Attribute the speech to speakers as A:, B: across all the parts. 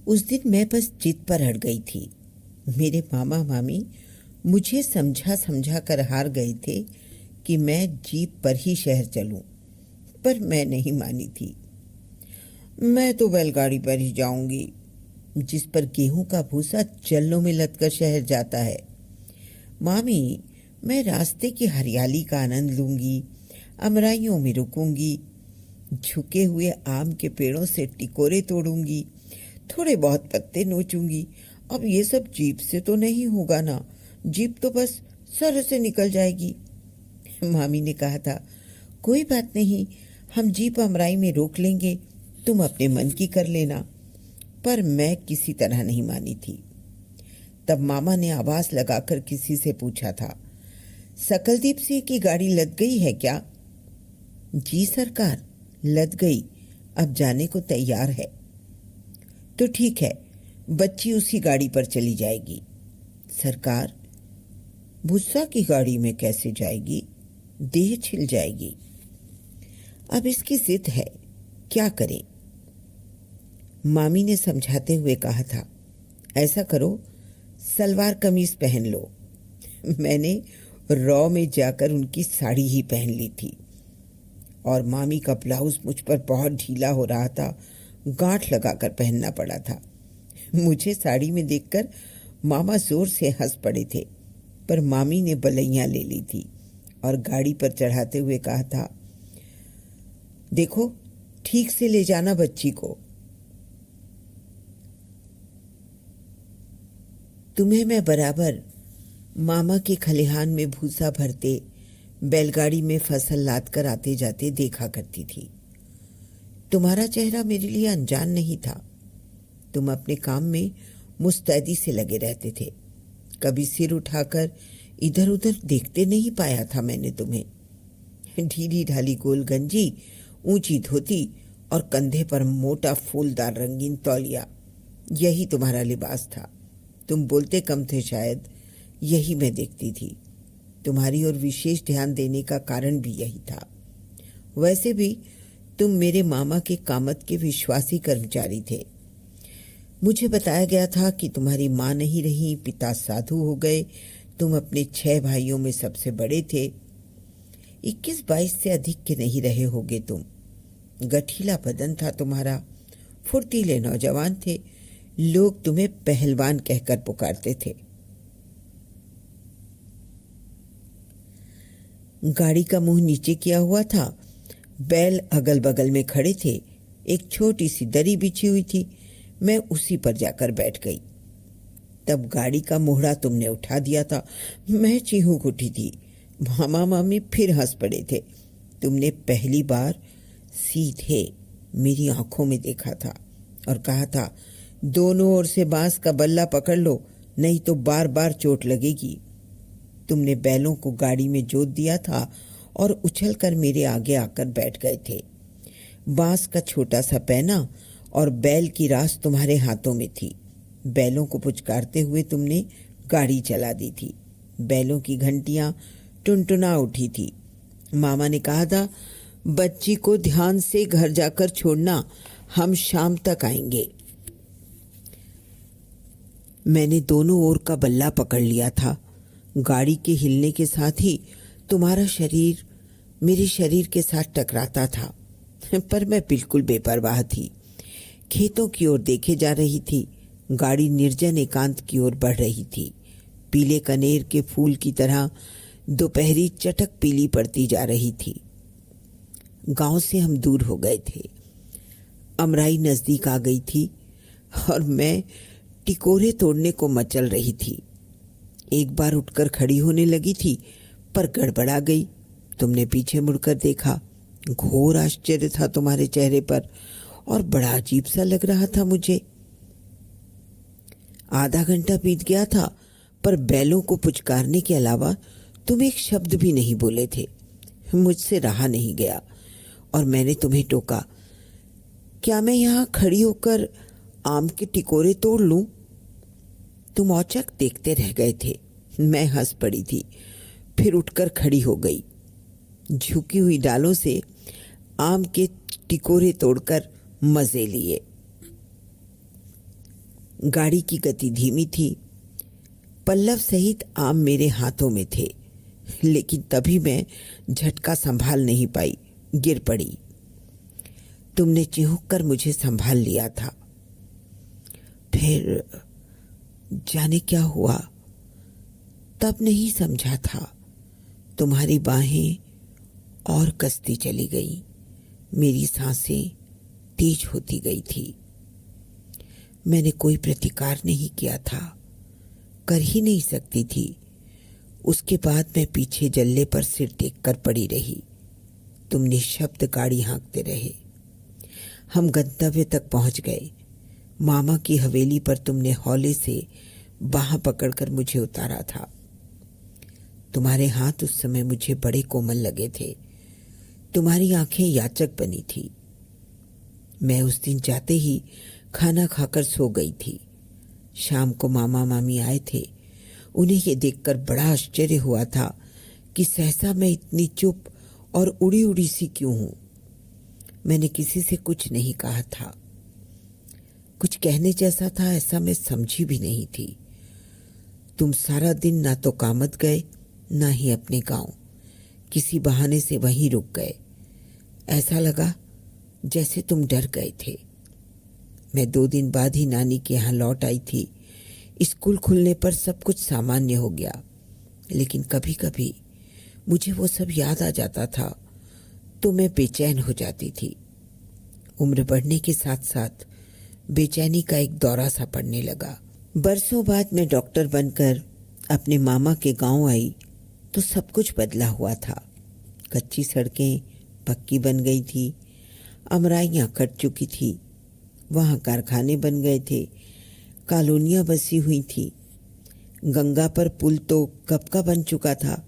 A: उस दिन मैं बस जिद पर अड़ गई थी। मेरे मामा मामी मुझे समझा समझा कर हार गए थे कि मैं जीप पर ही शहर चलूं, पर मैं नहीं मानी थी। मैं तो बैलगाड़ी पर ही जाऊंगी, जिस पर गेहूं का भूसा चल्लों में लदकर शहर जाता है। मामी, मैं रास्ते की हरियाली का आनंद लूंगी, अमराइयों में रुकूंगी, झुके हुए आम के पेड़ों से टिकोरे तोड़ूंगी, थोड़े बहुत पत्ते नोचूंगी। अब ये सब जीप से तो नहीं होगा ना, जीप तो बस सर से निकल जाएगी। मामी ने कहा था, कोई बात नहीं, हम जीप अमराई में रोक लेंगे, तुम अपने मन की कर लेना। पर मैं किसी तरह नहीं मानी थी। तब मामा ने आवाज लगाकर किसी से पूछा था, सकलदीप सिंह की गाड़ी लद गई है क्या? जी सरकार, लद गई, अब जाने को तैयार है। तो ठीक है, बच्ची उसी गाड़ी पर चली जाएगी। सरकार, भुस्सा की गाड़ी में कैसे जाएगी? देह छिल जाएगी। अब इसकी जिद है, क्या करें? मामी ने समझाते हुए कहा था, ऐसा करो, सलवार कमीज पहन लो। मैंने रॉ में जाकर उनकी साड़ी ही पहन ली थी और मामी का ब्लाउज मुझ पर बहुत ढीला हो रहा था, गांठ लगाकर पहनना पड़ा था। मुझे साड़ी में देखकर मामा जोर से हंस पड़े थे, पर मामी ने बलैया ले ली थी और गाड़ी पर चढ़ाते हुए कहा था, देखो, ठीक से ले जाना बच्ची को। तुम्हें मैं बराबर मामा के खलिहान में भूसा भरते, बैलगाड़ी में फसल लाद कर आते जाते देखा करती थी। तुम्हारा चेहरा मेरे लिए अनजान नहीं था। तुम अपने काम में मुस्तैदी से लगे रहते थे। कभी सिर उठाकर इधर उधर देखते नहीं पाया था मैंने तुम्हें। ढीली ढाली गोल गंजी, ऊंची धोती और कंधे पर मोटा फूलदार रंगीन तौलिया, यही तुम्हारा लिबास था। तुम बोलते कम थे, शायद यही मैं देखती थी। तुम्हारी ओर विशेष ध्यान देने का कारण भी यही था। वैसे भी तुम मेरे मामा के कामत के विश्वासी कर्मचारी थे। मुझे बताया गया था कि तुम्हारी माँ नहीं रही, पिता साधु हो गए, तुम अपने 6 भाइयों में सबसे बड़े थे। 21-22 से अधिक के नहीं रहे होगे तुम। गठीला बदन था तुम्हारा, फुर्तीले नौजवान थे, लोग तुम्हें पहलवान कहकर पुकारते थे। गाड़ी का मुंह नीचे किया हुआ था, बैल अगल बगल में खड़े थे, एक छोटी सी दरी बिछी हुई थी। मैं उसी पर जाकर बैठ गई। तब गाड़ी का मोहड़ा तुमने उठा दिया था। मैं चीहूक उठी थी। मामा मामी फिर हंस पड़े थे। तुमने पहली बार सीधे मेरी आंखों में देखा था और कहा था, दोनों ओर से बांस का बल्ला पकड़ लो, नहीं तो बार बार चोट लगेगी। तुमने बैलों को गाड़ी में जोत दिया था और उछलकर मेरे आगे आकर बैठ गए थे। बांस का छोटा सा पैना और बैल की रास तुम्हारे हाथों में थी। बैलों को पुचकारते हुए तुमने गाड़ी चला दी थी। बैलों की घंटियां टुनटुना उठी थी। मामा ने कहा था, बच्ची को ध्यान से घर जाकर छोड़ना, हम शाम तक आएंगे। मैंने दोनों ओर का बल्ला पकड़ लिया था। गाड़ी के हिलने के साथ ही तुम्हारा शरीर मेरे शरीर के साथ टकराता था, पर मैं बिल्कुल बेपरवाह थी। खेतों की ओर देखे जा रही थी। गाड़ी निर्जन एकांत की ओर बढ़ रही थी। पीले कनेर के फूल की तरह दोपहरी चटक पीली पड़ती जा रही थी। गांव से हम दूर हो गए थे। अमराई नजदीक आ गई थी और मैं टिकोरे तोड़ने को मचल रही थी। एक बार उठकर खड़ी होने लगी थी, पर गड़बड़ा गई। तुमने पीछे मुड़कर देखा। घोर आश्चर्य था तुम्हारे चेहरे पर और बड़ा अजीब सा लग रहा था मुझे। आधा घंटा बीत गया था, पर बैलों को पुचकारने के अलावा तुम एक शब्द भी नहीं बोले थे। मुझसे रहा नहीं गया और मैंने तुम्हें टोका, क्या मैं यहाँ खड़ी होकर आम के टिकोरे तोड़ लूं? तुम औचक देखते रह गए थे। मैं हंस पड़ी थी, फिर उठकर खड़ी हो गई। झुकी हुई डालों से आम के टिकोरे तोड़कर मजे लिए। गाड़ी की गति धीमी थी। पल्लव सहित आम मेरे हाथों में थे, लेकिन तभी मैं झटका संभाल नहीं पाई, गिर पड़ी। तुमने चिहुक कर मुझे संभाल लिया था। फिर जाने क्या हुआ, तब नहीं समझा था। तुम्हारी बाहें और कसती चली गई, मेरी सांसें तेज होती गई थी। मैंने कोई प्रतिकार नहीं किया था, कर ही नहीं सकती थी। उसके बाद मैं पीछे जल्ले पर सिर टेक कर पड़ी रही। तुम निःशब्द गाड़ी हाँकते रहे। हम गंतव्य तक पहुंच गए। मामा की हवेली पर तुमने हौले से बाह पकड़कर मुझे उतारा था। तुम्हारे हाथ उस समय मुझे बड़े कोमल लगे थे। तुम्हारी आंखें याचक बनी थी। मैं उस दिन जाते ही खाना खाकर सो गई थी। शाम को मामा मामी आए थे। उन्हें ये देखकर बड़ा आश्चर्य हुआ था कि सहसा मैं इतनी चुप और उड़ी उड़ी सी क्यों हूं। मैंने किसी से कुछ नहीं कहा था। कुछ कहने जैसा था ऐसा मैं समझी भी नहीं थी। तुम सारा दिन ना तो कामत गए, ना ही अपने गांव। किसी बहाने से वहीं रुक गए। ऐसा लगा जैसे तुम डर गए थे। मैं 2 दिन बाद ही नानी के यहाँ लौट आई थी। स्कूल खुलने पर सब कुछ सामान्य हो गया, लेकिन कभी कभी मुझे वो सब याद आ जाता था तो मैं बेचैन हो जाती थी। उम्र बढ़ने के साथ साथ बेचैनी का एक दौरा सा पड़ने लगा। बरसों बाद मैं डॉक्टर बनकर अपने मामा के गांव आई तो सब कुछ बदला हुआ था। कच्ची सड़कें पक्की बन गई थी, अमराइयाँ कट चुकी थी, वहाँ कारखाने बन गए थे, कॉलोनियाँ बसी हुई थी। गंगा पर पुल तो कब का बन चुका था।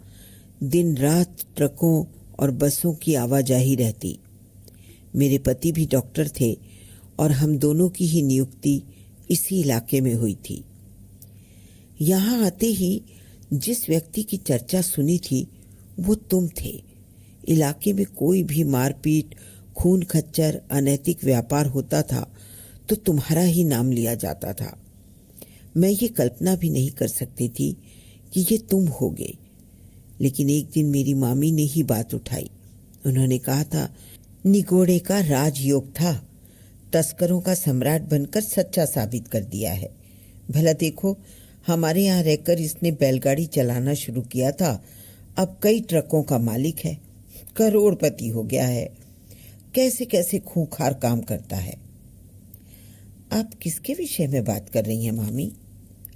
A: दिन रात ट्रकों और बसों की आवाजाही रहती। मेरे पति भी डॉक्टर थे और हम दोनों की ही नियुक्ति इसी इलाके में हुई थी। यहाँ आते ही जिस व्यक्ति की चर्चा सुनी थी वो तुम थे। इलाके में कोई भी मारपीट, खून खच्चर, अनैतिक व्यापार होता था तो तुम्हारा ही नाम लिया जाता था। मैं ये कल्पना भी नहीं कर सकती थी कि ये तुम होगे। लेकिन एक दिन मेरी मामी ने ही बात उठाई। उन्होंने कहा था, निगोड़े का राजयोग था, तस्करों का सम्राट बनकर सच्चा साबित कर दिया है। भला देखो, हमारे यहाँ रहकर इसने बैलगाड़ी चलाना शुरू किया था, अब कई ट्रकों का मालिक है, करोड़पति हो गया है। कैसे कैसे खूंखार काम करता है। आप किसके विषय में बात कर रही हैं मामी?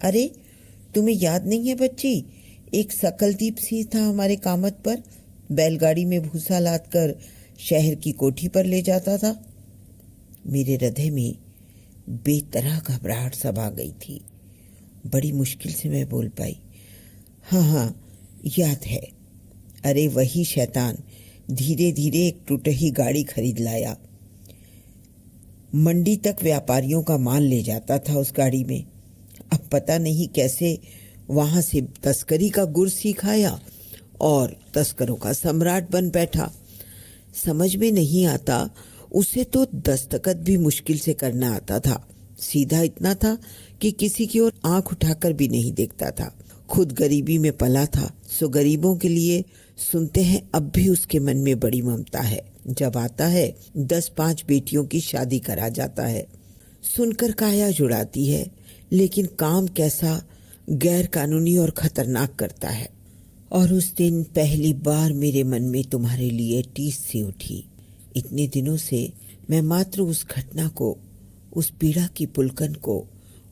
A: अरे तुम्हें याद नहीं है बच्ची, एक सकलदीप सिंह था हमारे कामत पर, बैलगाड़ी में भूसा लाद कर शहर की कोठी पर ले जाता था। मेरे हृदय में बेतरह घबराहट सा आ गई थी। बड़ी मुश्किल से मैं बोल पाई, हाँ याद है। अरे वही शैतान धीरे धीरे एक टूटही गाड़ी खरीद लाया। मंडी तक व्यापारियों का माल ले जाता था उस गाड़ी में। अब पता नहीं कैसे वहां से तस्करी का गुर सीख आया और तस्करों का सम्राट बन बैठा। समझ में नहीं आता, उसे तो दस्तखत भी मुश्किल से करना आता था। सीधा इतना था कि किसी की ओर आंख उठाकर भी नहीं देखता था। खुद गरीबी में पला था, सो गरीबों के लिए सुनते हैं अब भी उसके मन में बड़ी ममता है। जब आता है 10-5 बेटियों की शादी करा जाता है। सुनकर काया जुड़ाती है, लेकिन काम कैसा गैर कानूनी और खतरनाक करता है। और उस दिन पहली बार मेरे मन में तुम्हारे लिए टीस सी उठी। इतने दिनों से मैं मात्र उस घटना को, उस पीड़ा की पुलकन को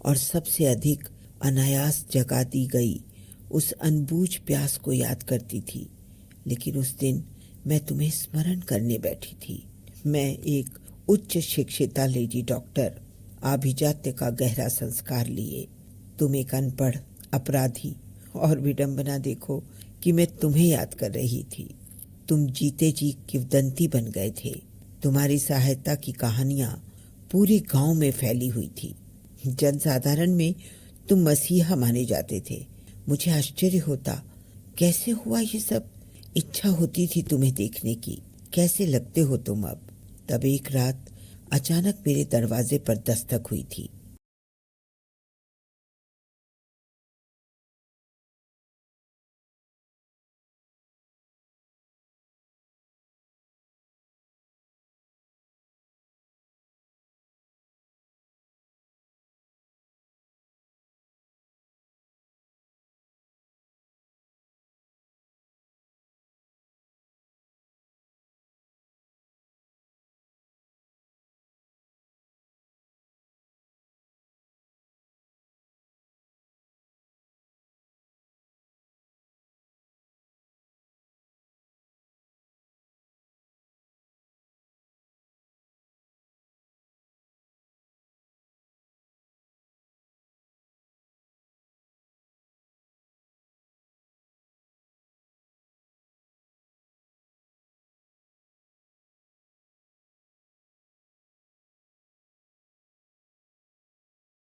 A: और सबसे अधिक अनायास जगा दी गई उस अनबूझ प्यास को याद करती थी। लेकिन उस दिन मैं तुम्हें स्मरण करने बैठी थी। मैं एक उच्च शिक्षिता लेडी डॉक्टर, आभिजात्य का गहरा संस्कार लिए, तुम एक अनपढ़ अपराधी। और विडंबना देखो कि मैं तुम्हें याद कर रही थी। तुम जीते जी किंवदंती बन गए थे। तुम्हारी सहायता की कहानियां पूरे गांव में फैली हुई थी। जनसाधारण में तुम मसीहा माने जाते थे। मुझे आश्चर्य होता, कैसे हुआ ये सब? इच्छा होती थी तुम्हें देखने की, कैसे लगते हो तुम अब। तब एक रात अचानक मेरे दरवाजे पर दस्तक हुई थी।